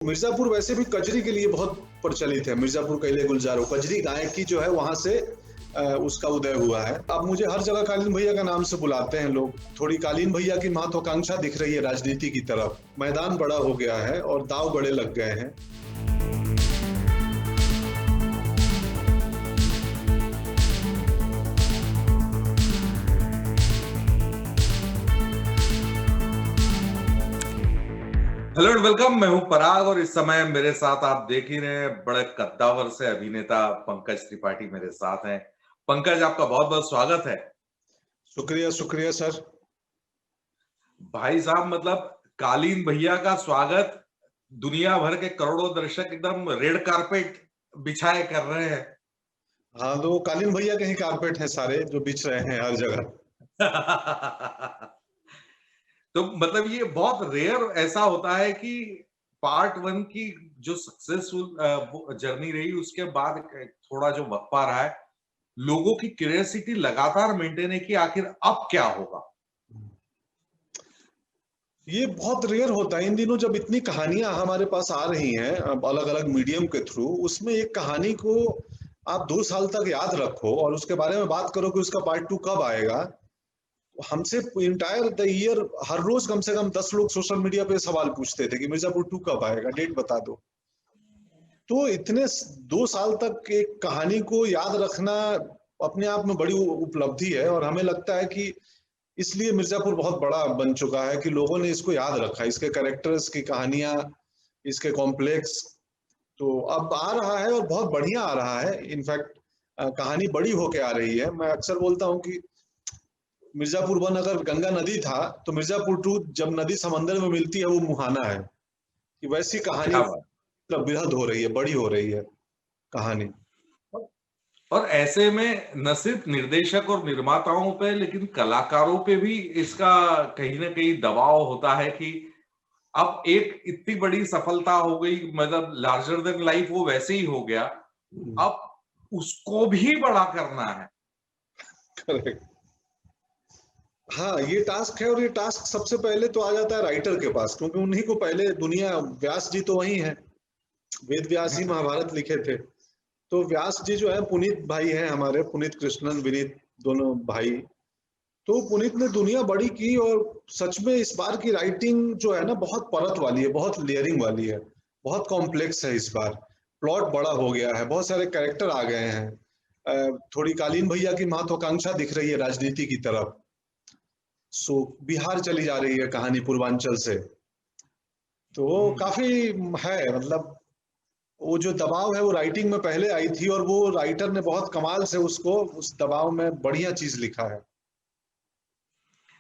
मिर्जापुर वैसे भी कजरी के लिए बहुत प्रचलित है। मिर्जापुर कहले गुलजारो, कजरी गायक की जो है वहां से उसका उदय हुआ है। अब मुझे हर जगह कालीन भैया का नाम से बुलाते हैं लोग। थोड़ी कालीन भैया की महत्वाकांक्षा दिख रही है राजनीति की तरफ। मैदान बड़ा हो गया है और दाव बड़े लग गए हैं। Hello and welcome. मैं हूं पराग और इस समय मेरे साथ आप देख ही रहे हैं बड़े कद्दावर से अभिनेता पंकज त्रिपाठी मेरे साथ हैं। पंकज, आपका बहुत बहुत स्वागत है। शुक्रिया शुक्रिया सर। भाई साहब, मतलब कालीन भैया का स्वागत दुनिया भर के करोड़ों दर्शक एकदम रेड कारपेट बिछाए कर रहे हैं। हाँ, तो कालीन भैया के ही कारपेट हैं सारे जो बिछ रहे हैं हर जगह। तो मतलब ये बहुत रेयर ऐसा होता है कि पार्ट 1 की जो सक्सेसफुल जर्नी रही उसके बाद थोड़ा जो वक्फा रहा है, लोगों की क्यूरियोसिटी लगातार मेंटेन है कि आखिर अब क्या होगा। ये बहुत रेयर होता है इन दिनों जब इतनी कहानियां हमारे पास आ रही हैं अलग अलग मीडियम के थ्रू। उसमें एक कहानी को आप 2 साल तक याद रखो और उसके बारे में बात करो कि उसका पार्ट 2 कब आएगा। हमसे इंटायर द ईयर हर रोज कम से कम 10 लोग सोशल मीडिया पे सवाल पूछते थे कि मिर्जापुर 2 कब आएगा, डेट बता दो। तो इतने 2 साल तक एक कहानी को याद रखना अपने आप में बड़ी उपलब्धि है और हमें लगता है कि इसलिए मिर्जापुर बहुत बड़ा बन चुका है कि लोगों ने इसको याद रखा, इसके कैरेक्टर्स की कहानियां, इसके कॉम्प्लेक्स। तो अब आ रहा है और बहुत बढ़िया आ रहा है। इनफैक्ट कहानी बड़ी होके आ रही है। मैं अक्सर बोलता हूँ कि मिर्जापुर 1 अगर गंगा नदी था तो मिर्जापुर 2 जब नदी समंदर में मिलती है वो मुहाना है। कि वैसी कहानी क्या बात। मतलब बेहद हो रही है, बड़ी हो रही है कहानी। और ऐसे में न सिर्फ निर्देशक और निर्माताओं पे लेकिन कलाकारों पे भी इसका कहीं ना कहीं दबाव होता है कि अब एक इतनी बड़ी सफलता हो गई, मतलब लार्जर देन लाइफ वो वैसे ही हो गया, अब उसको भी बड़ा करना है। करेक्ट। हाँ, ये टास्क है और ये टास्क सबसे पहले तो आ जाता है राइटर के पास, क्योंकि उन्हीं को पहले दुनिया, व्यास जी तो वही है, वेद व्यास ही महाभारत लिखे थे। तो व्यास जी जो है, पुनीत भाई हैं हमारे, पुनीत कृष्णन विनीत दोनों भाई। तो पुनीत ने दुनिया बड़ी की और सच में इस बार की राइटिंग जो है ना बहुत परत वाली है, बहुत लेयरिंग वाली है, बहुत कॉम्प्लेक्स है। इस बार प्लॉट बड़ा हो गया है, बहुत सारे कैरेक्टर आ गए हैं। थोड़ी कालीन भैया की महत्वाकांक्षा दिख रही है राजनीति की तरफ। सो बिहार चली जा रही है कहानी पूर्वांचल से। तो काफी है, मतलब वो जो दबाव है वो राइटिंग में पहले आई थी और वो राइटर ने बहुत कमाल से उसको उस दबाव में बढ़िया चीज लिखा है।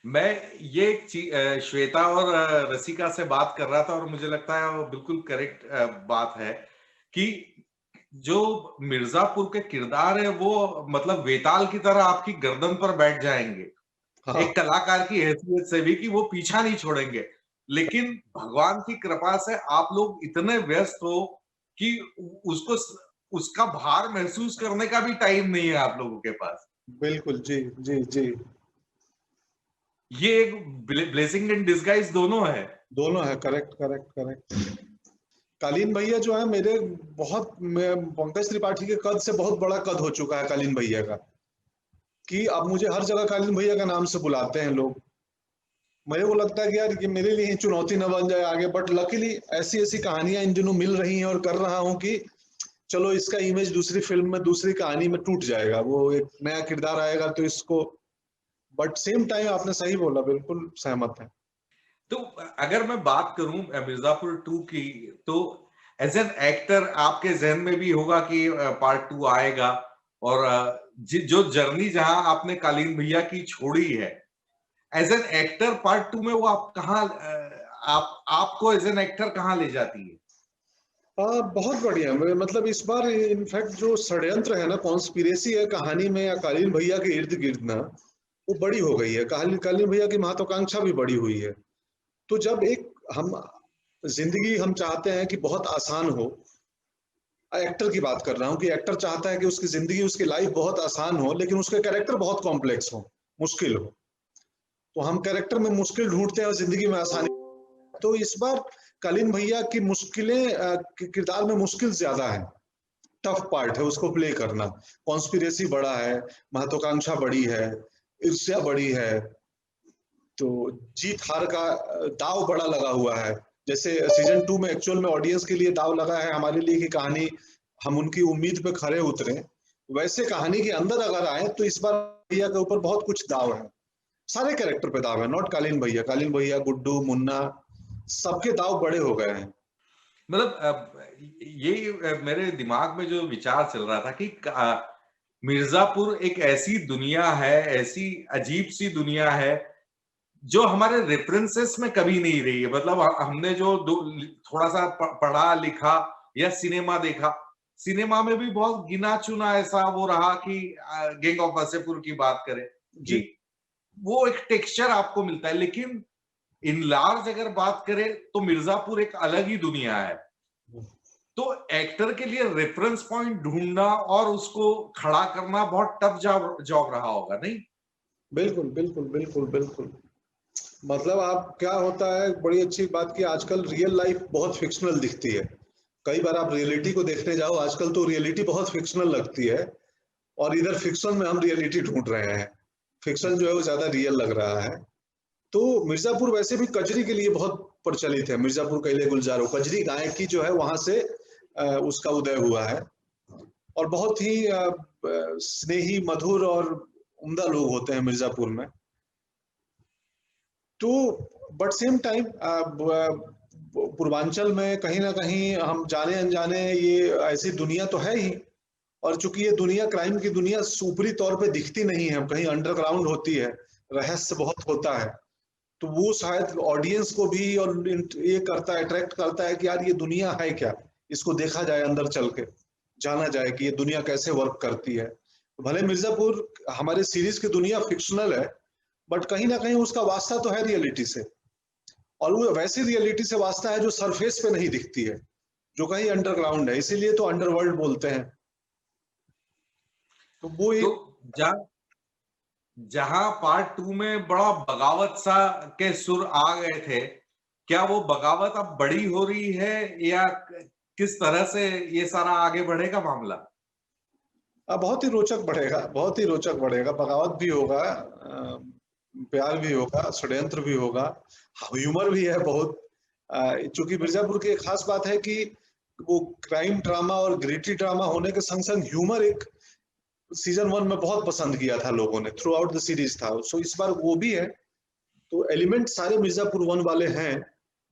मैं ये श्वेता और रसिका से बात कर रहा था और मुझे लगता है वो बिल्कुल करेक्ट बात है कि जो मिर्जापुर के किरदार है वो मतलब वेताल की तरह आपकी गर्दन पर बैठ जाएंगे। हाँ। एक कलाकार की हैसियत से भी कि वो पीछा नहीं छोड़ेंगे। लेकिन भगवान की कृपा से आप लोग इतने व्यस्त हो कि उसको उसका भार महसूस करने का भी टाइम नहीं है आप लोगों के पास। बिल्कुल जी जी जी। ये एक ब्लेसिंग इन डिस्गाइज दोनों है। दोनों है, करेक्ट करेक्ट करेक्ट। कालीन भैया जो है मेरे बहुत, पंकज त्रिपाठी के कद से बहुत बड़ा कद हो चुका है कालीन भैया का, कि अब मुझे हर जगह कालीन भैया का नाम से बुलाते हैं लोग। मेरे को लगता है कि यार ये मेरे लिए चुनौती न बन जाए आगे, बट लकीली ऐसी ऐसी कहानियां इन दिनों मिल रही हैं और कर रहा हूं कि चलो इसका इमेज दूसरी फिल्म में, दूसरी कहानी में टूट जाएगा, वो एक नया किरदार आएगा तो इसको। बट सेम टाइम आपने सही बोला, बिल्कुल सहमत है। तो अगर मैं बात करूं मिर्जापुर 2 की, तो एज एन एक्टर आपके जहन में भी होगा कि पार्ट 2 आएगा और जो जर्नी जहां आपने कालीन भैया की छोड़ी है एज एन एक्टर पार्ट 2 में वो आप कहाँ, आपको एज एन एक्टर कहाँ ले जाती है? बहुत बढ़िया। मतलब इस बार इनफैक्ट जो षड्यंत्र है ना, कॉन्स्पिरेसी है कहानी में या कालीन भैया के इर्द गिर्द ना, वो बड़ी हो गई है। कालीन भैया की महत्वाकांक्षा भी बड़ी हुई है। तो जब एक हम जिंदगी हम चाहते हैं कि बहुत आसान हो, एक्टर की बात कर रहा हूँ कि एक्टर चाहता है कि उसकी जिंदगी, उसकी लाइफ बहुत आसान हो, लेकिन उसके कैरेक्टर बहुत कॉम्प्लेक्स हो, मुश्किल हो। तो हम कैरेक्टर में मुश्किल ढूंढते हैं और जिंदगी में आसानी। तो इस बार कालीन भैया की मुश्किलें किरदार में मुश्किल ज्यादा है, टफ पार्ट है उसको प्ले करना। कॉन्स्पिरेसी बड़ा है, महत्वाकांक्षा बड़ी है, ईर्ष्या बड़ी है, तो जीत हार का दाव बड़ा लगा हुआ है। जैसे सीजन 2 में एक्चुअल में ऑडियंस के लिए दाव लगा है हमारे लिए कि कहानी हम उनकी उम्मीद पे खरे उतरे, वैसे कहानी के अंदर अगर आए तो इस बार भैया के ऊपर बहुत कुछ दाव है, सारे कैरेक्टर पे दाव है, नॉट कालीन भैया, गुड्डू, मुन्ना, सबके दाव बड़े हो गए हैं। मतलब ये मेरे दिमाग में जो विचार चल रहा था कि मिर्जापुर एक ऐसी दुनिया है, ऐसी अजीब सी दुनिया है जो हमारे रेफरेंसेस में कभी नहीं रही है। मतलब हमने जो थोड़ा सा पढ़ा लिखा या सिनेमा देखा, सिनेमा में भी बहुत गिना चुना ऐसा वो रहा कि गैंग ऑफ वासेपुर की बात करें कि वो एक टेक्सचर आपको मिलता है, लेकिन इन लार्ज अगर बात करें तो मिर्जापुर एक अलग ही दुनिया है। तो एक्टर के लिए रेफरेंस पॉइंट ढूंढना और उसको खड़ा करना बहुत टफ जॉब रहा होगा, नहीं? बिल्कुल बिल्कुल बिल्कुल बिल्कुल। मतलब आप क्या होता है, बड़ी अच्छी बात की आजकल रियल लाइफ बहुत फिक्शनल दिखती है। कई बार आप रियलिटी को देखने जाओ, आजकल तो रियलिटी बहुत फिक्शनल लगती है, और इधर फिक्शन में हम रियलिटी ढूंढ रहे हैं। फिक्शन जो है वो ज्यादा रियल लग रहा है। तो मिर्जापुर वैसे भी कजरी के लिए बहुत प्रचलित है, मिर्जापुर कैले गुलजारो, कजरी गायकी जो है वहां से उसका उदय हुआ है, और बहुत ही स्नेही, मधुर और उम्दा लोग होते हैं मिर्जापुर में। तो बट सेम टाइम पूर्वांचल में कहीं ना कहीं हम जाने अनजाने ये ऐसी दुनिया तो है ही, और चूंकि ये दुनिया क्राइम की दुनिया ऊपरी तौर पे दिखती नहीं है, कहीं अंडरग्राउंड होती है, रहस्य बहुत होता है, तो वो शायद ऑडियंस को भी और ये करता है, अट्रैक्ट करता है कि यार ये दुनिया है क्या, इसको देखा जाए, अंदर चल के जाना जाए कि ये दुनिया कैसे वर्क करती है। भले मिर्जापुर हमारे सीरीज की दुनिया फिक्शनल है, बट कहीं ना कहीं उसका वास्ता तो है रियलिटी से, और वो वैसी रियलिटी से वास्ता है जो सरफेस पे नहीं दिखती है, जो कहीं अंडरग्राउंड है, इसीलिए तो अंडरवर्ल्ड बोलते हैं। तो वो एक तो जहां पार्ट 2 में बड़ा बगावत सा के सुर आ गए थे, क्या वो बगावत अब बड़ी हो रही है या किस तरह से ये सारा आगे बढ़ेगा मामला? बहुत ही रोचक बढ़ेगा, बहुत ही रोचक बढ़ेगा, बगावत भी होगा, प्यार भी होगा, षड्यंत्र भी होगा, ह्यूमर भी है बहुत। चूंकि मिर्जापुर की एक खास बात है कि वो क्राइम ड्रामा और ग्रिटी ड्रामा होने के संग संग ह्यूमर एक सीजन 1 में बहुत पसंद किया था लोगों ने, थ्रू आउट द सीरीज था, सो इस बार वो भी है। तो एलिमेंट सारे मिर्जापुर 1 वाले हैं,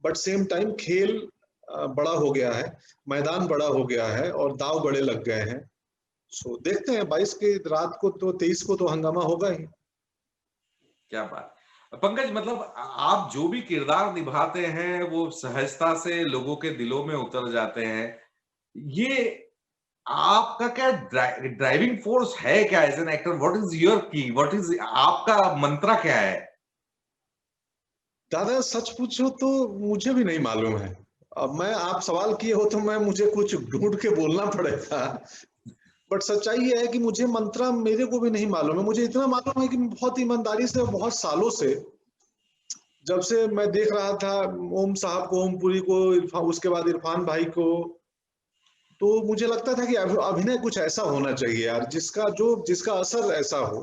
बट सेम टाइम खेल बड़ा हो गया है, मैदान बड़ा हो गया है, और दाव बड़े लग गए हैं। सो देखते हैं 22 की रात को, तो 23 को तो हंगामा होगा ही। क्या बात पंकज, मतलब आप जो भी किरदार निभाते हैं वो सहजता से लोगों के दिलों में उतर जाते हैं। ये आपका क्या ड्राइविंग फोर्स है क्या as an actor? What is your key, what is आपका मंत्रा क्या है? दादा सच पूछो तो मुझे भी नहीं मालूम है। अब मैं, आप सवाल किए हो तो मैं, मुझे कुछ ढूंढ के बोलना पड़ेगा, बट सच्चाई ये है कि मुझे मंत्रा मेरे को भी नहीं मालूम है। मुझे इतना मालूम है कि बहुत ईमानदारी से, बहुत सालों से, जब से मैं देख रहा था ओम साहब को, ओम पुरी को, उसके बाद इरफान भाई को, तो मुझे लगता था कि अभिनय कुछ ऐसा होना चाहिए यार, जिसका असर ऐसा हो।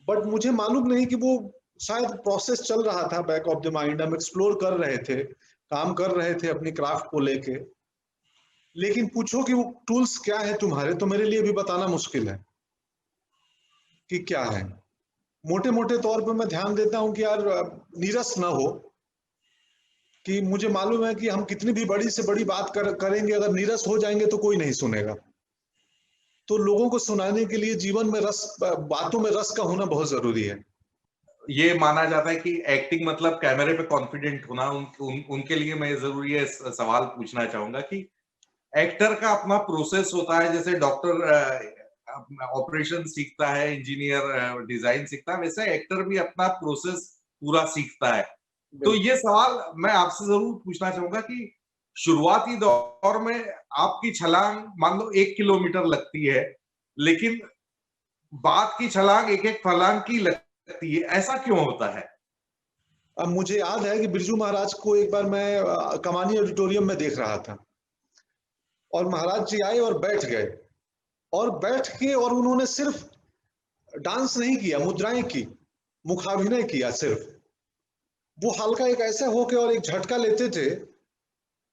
बट मुझे मालूम नहीं कि वो शायद प्रोसेस चल रहा था बैक ऑफ द माइंड, हम एक्सप्लोर कर रहे थे, काम कर रहे थे अपनी क्राफ्ट को लेके। लेकिन पूछो कि वो टूल्स क्या है तुम्हारे, तो मेरे लिए भी बताना मुश्किल है कि क्या है। मोटे मोटे तौर पे मैं ध्यान देता हूं कि यार नीरस ना हो, कि मुझे मालूम है कि हम कितनी भी बड़ी से बड़ी बात करेंगे, अगर नीरस हो जाएंगे तो कोई नहीं सुनेगा। तो लोगों को सुनाने के लिए जीवन में रस, बातों में रस का होना बहुत जरूरी है। ये माना जाता है कि एक्टिंग मतलब कैमरे पे कॉन्फिडेंट होना। उनके लिए मैं जरूर ये सवाल पूछना चाहूंगा कि एक्टर का अपना प्रोसेस होता है, जैसे डॉक्टर ऑपरेशन सीखता है, इंजीनियर डिजाइन सीखता है, वैसे एक्टर भी अपना प्रोसेस पूरा सीखता है। तो ये सवाल मैं आपसे जरूर पूछना चाहूंगा कि शुरुआती दौर में आपकी छलांग मान लो 1 किलोमीटर लगती है, लेकिन बाद की छलांग एक एक फलांग की लगती है, ऐसा क्यों होता है? अब मुझे याद है कि बिरजू महाराज को एक बार मैं कमानी ऑडिटोरियम में देख रहा था, और महाराज जी आए और बैठ गए, और बैठ के और उन्होंने सिर्फ डांस नहीं किया, मुद्राएं की, मुखाभिनय किया सिर्फ। वो हल्का एक ऐसा होके और एक झटका लेते थे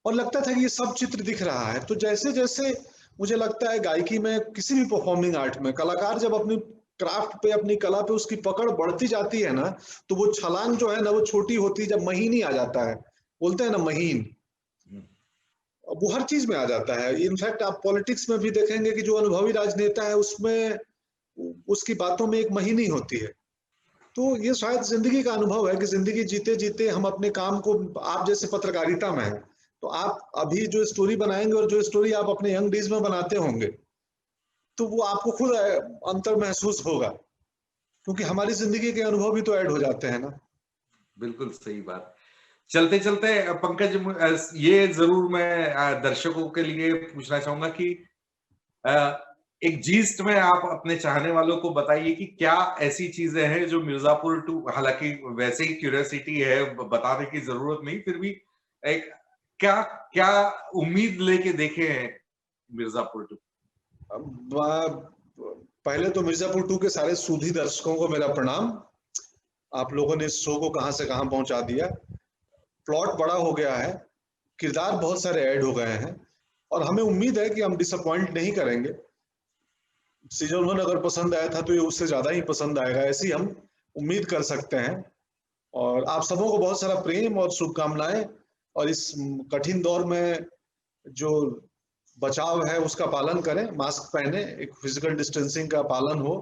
और लगता था कि ये सब चित्र दिख रहा है। तो जैसे जैसे मुझे लगता है गायकी में, किसी भी परफॉर्मिंग आर्ट में, कलाकार जब अपनी क्राफ्ट पे, अपनी कला पे उसकी पकड़ बढ़ती जाती है ना, तो वो छलांग जो है ना वो छोटी होती, जब महीन ही आ जाता है, बोलते हैं ना महीन, वो हर चीज में आ जाता है। इनफैक्ट आप पॉलिटिक्स में भी देखेंगे कि जो अनुभवी राजनेता है उसमें उसकी बातों में एक महीनी होती है। तो ये शायद जिंदगी का अनुभव है कि जिंदगी जीते जीते हम अपने काम को, आप जैसे पत्रकारिता में है, तो आप अभी जो स्टोरी बनाएंगे और जो स्टोरी आप अपने यंग डेज में बनाते होंगे, तो वो आपको खुद अंतर महसूस होगा, क्योंकि हमारी जिंदगी के अनुभव भी तो ऐड हो जाते हैं ना। बिल्कुल सही बात। चलते चलते पंकज, ये जरूर मैं दर्शकों के लिए पूछना चाहूंगा कि एक जीस्ट में आप अपने चाहने वालों को बताइए कि क्या ऐसी चीजें हैं जो मिर्जापुर टू, हालांकि वैसे ही क्यूरियोसिटी है, बताने की जरूरत नहीं, फिर भी एक क्या क्या उम्मीद लेके देखे हैं मिर्जापुर टू? पहले तो मिर्जापुर 2 के सारे सूधी दर्शकों को मेरा प्रणाम। आप लोगों ने इस शो को कहां से कहां पहुंचा दिया। प्लॉट बड़ा हो गया है, किरदार बहुत सारे ऐड हो गए हैं, और हमें उम्मीद है कि हम डिसअपॉइंट नहीं करेंगे। सीजन 1 अगर पसंद आया था तो ये उससे ज्यादा ही पसंद आएगा, ऐसी हम उम्मीद कर सकते हैं। और आप सबों को बहुत सारा प्रेम और शुभकामनाएं, और इस कठिन दौर में जो बचाव है उसका पालन करें, मास्क पहने, एक फिजिकल डिस्टेंसिंग का पालन हो,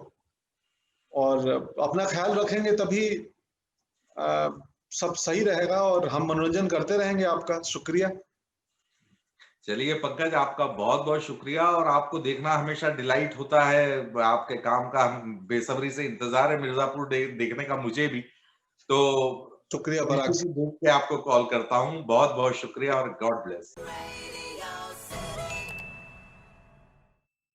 और अपना ख्याल रखेंगे तभी सब सही रहेगा, और हम मनोरंजन करते रहेंगे आपका। शुक्रिया। चलिए पंकज, आपका बहुत बहुत शुक्रिया, और आपको देखना हमेशा डिलाइट होता है, आपके काम का बेसब्री से इंतजार है मिर्जापुर देखने का मुझे भी। तो शुक्रिया पराग। देख के आपको कॉल करता हूँ। बहुत बहुत शुक्रिया और गॉड ब्लेस।